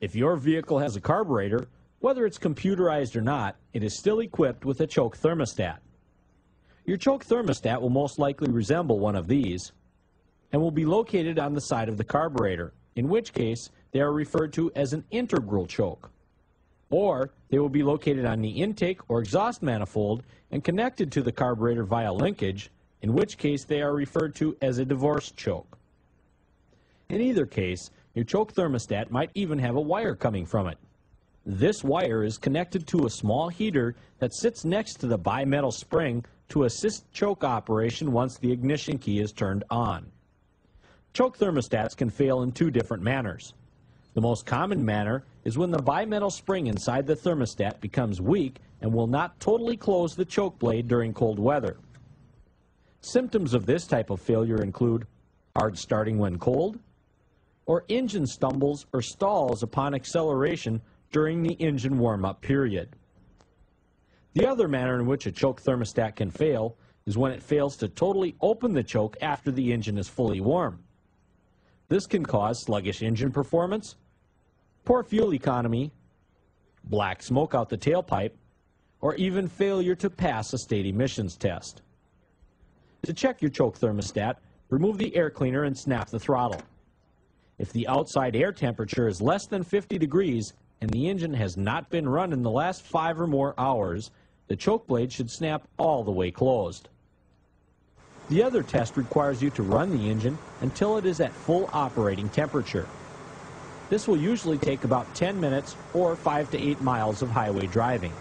If your vehicle has a carburetor, whether it's computerized or not, it is still equipped with a choke thermostat. Your choke thermostat will most likely resemble one of these and will be located on the side of the carburetor, in which case they are referred to as an integral choke. Or they will be located on the intake or exhaust manifold and connected to the carburetor via linkage, in which case they are referred to as a divorced choke. In either case, your choke thermostat might even have a wire coming from it. This wire is connected to a small heater that sits next to the bimetal spring to assist choke operation once the ignition key is turned on. Choke thermostats can fail in two different manners. The most common manner is when the bimetal spring inside the thermostat becomes weak and will not totally close the choke blade during cold weather. Symptoms of this type of failure include hard starting when cold, or engine stumbles or stalls upon acceleration during the engine warm-up period. The other manner in which a choke thermostat can fail is when it fails to totally open the choke after the engine is fully warm. This can cause sluggish engine performance, poor fuel economy, black smoke out the tailpipe, or even failure to pass a state emissions test. To check your choke thermostat, remove the air cleaner and snap the throttle. If the outside air temperature is less than 50 degrees and the engine has not been run in the last 5 or more hours, the choke blade should snap all the way closed. The other test requires you to run the engine until it is at full operating temperature. This will usually take about 10 minutes or 5 to 8 miles of highway driving.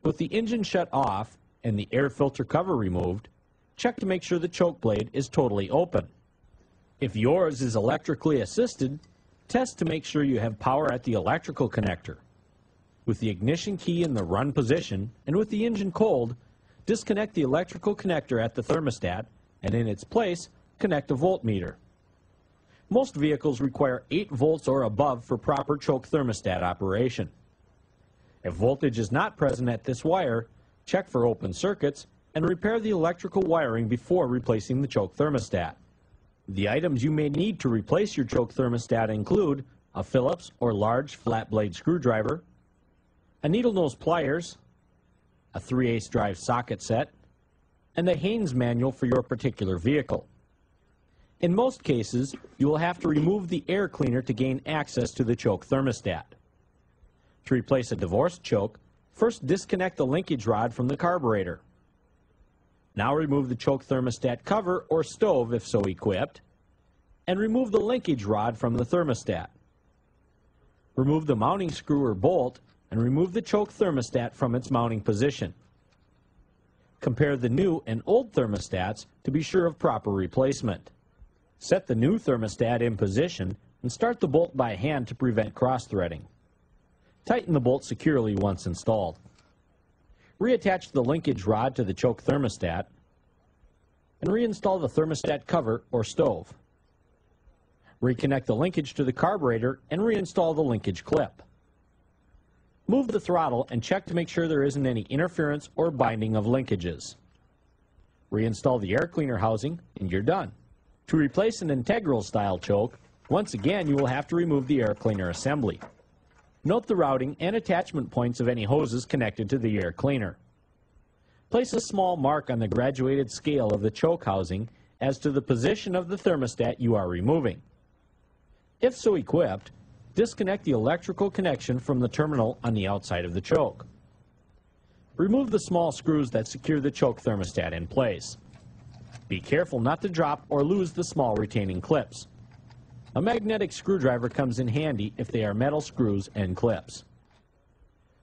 With the engine shut off and the air filter cover removed, check to make sure the choke blade is totally open. If yours is electrically assisted, test to make sure you have power at the electrical connector. With the ignition key in the run position and with the engine cold, disconnect the electrical connector at the thermostat and in its place, connect a voltmeter. Most vehicles require 8 volts or above for proper choke thermostat operation. If voltage is not present at this wire, check for open circuits and repair the electrical wiring before replacing the choke thermostat. The items you may need to replace your choke thermostat include a Phillips or large flat blade screwdriver, a needle nose pliers, a 3/8 drive socket set, and a Haynes manual for your particular vehicle. In most cases, you will have to remove the air cleaner to gain access to the choke thermostat. To replace a divorced choke, first disconnect the linkage rod from the carburetor. Now remove the choke thermostat cover or stove if so equipped, and remove the linkage rod from the thermostat. Remove the mounting screw or bolt and remove the choke thermostat from its mounting position. Compare the new and old thermostats to be sure of proper replacement. Set the new thermostat in position and start the bolt by hand to prevent cross-threading. Tighten the bolt securely once installed. Reattach the linkage rod to the choke thermostat and reinstall the thermostat cover or stove. Reconnect the linkage to the carburetor and reinstall the linkage clip. Move the throttle and check to make sure there isn't any interference or binding of linkages. Reinstall the air cleaner housing and you're done. To replace an integral style choke, once again you will have to remove the air cleaner assembly. Note the routing and attachment points of any hoses connected to the air cleaner. Place a small mark on the graduated scale of the choke housing as to the position of the thermostat you are removing. If so equipped, disconnect the electrical connection from the terminal on the outside of the choke. Remove the small screws that secure the choke thermostat in place. Be careful not to drop or lose the small retaining clips. A magnetic screwdriver comes in handy if they are metal screws and clips.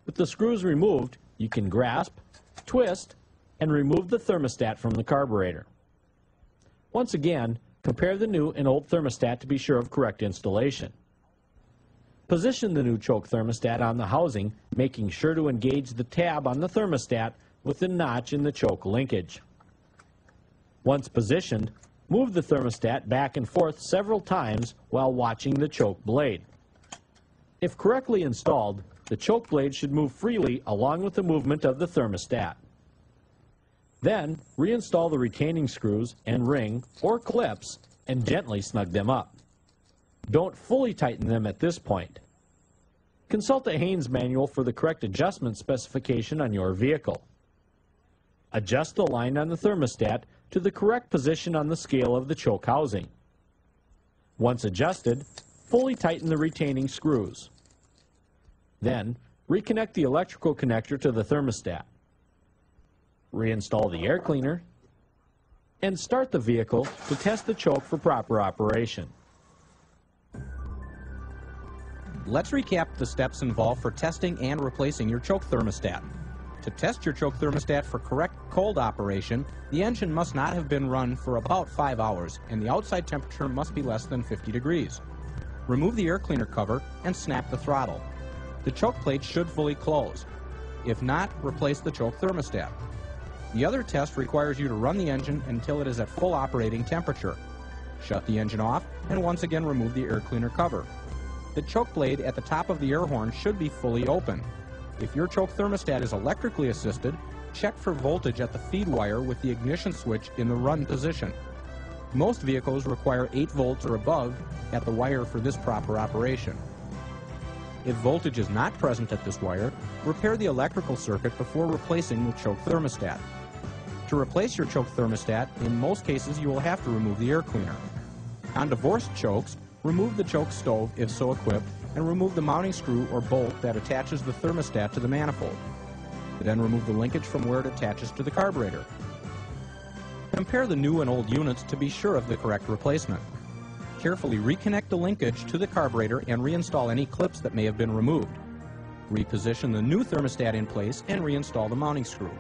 With the screws removed, you can grasp, twist, and remove the thermostat from the carburetor. Once again, compare the new and old thermostat to be sure of correct installation. Position the new choke thermostat on the housing, making sure to engage the tab on the thermostat with the notch in the choke linkage. Once positioned, move the thermostat back and forth several times while watching the choke blade. If correctly installed, the choke blade should move freely along with the movement of the thermostat. Then, reinstall the retaining screws and ring or clips and gently snug them up. Don't fully tighten them at this point. Consult the Haynes manual for the correct adjustment specification on your vehicle. Adjust the line on the thermostat to the correct position on the scale of the choke housing. Once adjusted, fully tighten the retaining screws. Then, reconnect the electrical connector to the thermostat. Reinstall the air cleaner, and start the vehicle to test the choke for proper operation. Let's recap the steps involved for testing and replacing your choke thermostat. To test your choke thermostat for correct cold operation, the engine must not have been run for about 5 hours, and the outside temperature must be less than 50 degrees. Remove the air cleaner cover and snap the throttle. The choke plate should fully close. If not, replace the choke thermostat. The other test requires you to run the engine until it is at full operating temperature. Shut the engine off and once again remove the air cleaner cover. The choke blade at the top of the air horn should be fully open. If your choke thermostat is electrically assisted, check for voltage at the feed wire with the ignition switch in the run position. Most vehicles require 8 volts or above at the wire for this proper operation. If voltage is not present at this wire, repair the electrical circuit before replacing the choke thermostat. To replace your choke thermostat, in most cases you will have to remove the air cleaner. On divorced chokes, remove the choke stove if so equipped, and remove the mounting screw or bolt that attaches the thermostat to the manifold. Then remove the linkage from where it attaches to the carburetor. Compare the new and old units to be sure of the correct replacement. Carefully reconnect the linkage to the carburetor and reinstall any clips that may have been removed. Reposition the new thermostat in place and reinstall the mounting screw.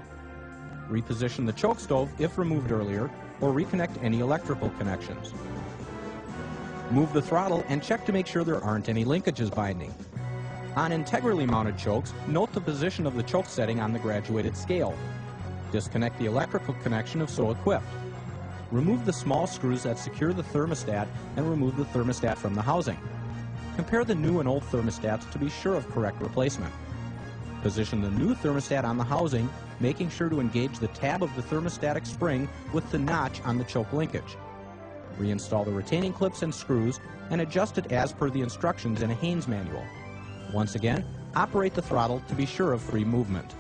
Reposition the choke stove if removed earlier, or reconnect any electrical connections. Move the throttle and check to make sure there aren't any linkages binding. On integrally mounted chokes, note the position of the choke setting on the graduated scale. Disconnect the electrical connection if so equipped. Remove the small screws that secure the thermostat and remove the thermostat from the housing. Compare the new and old thermostats to be sure of correct replacement. Position the new thermostat on the housing, making sure to engage the tab of the thermostatic spring with the notch on the choke linkage. Reinstall the retaining clips and screws and adjust it as per the instructions in a Haynes manual. Once again, operate the throttle to be sure of free movement.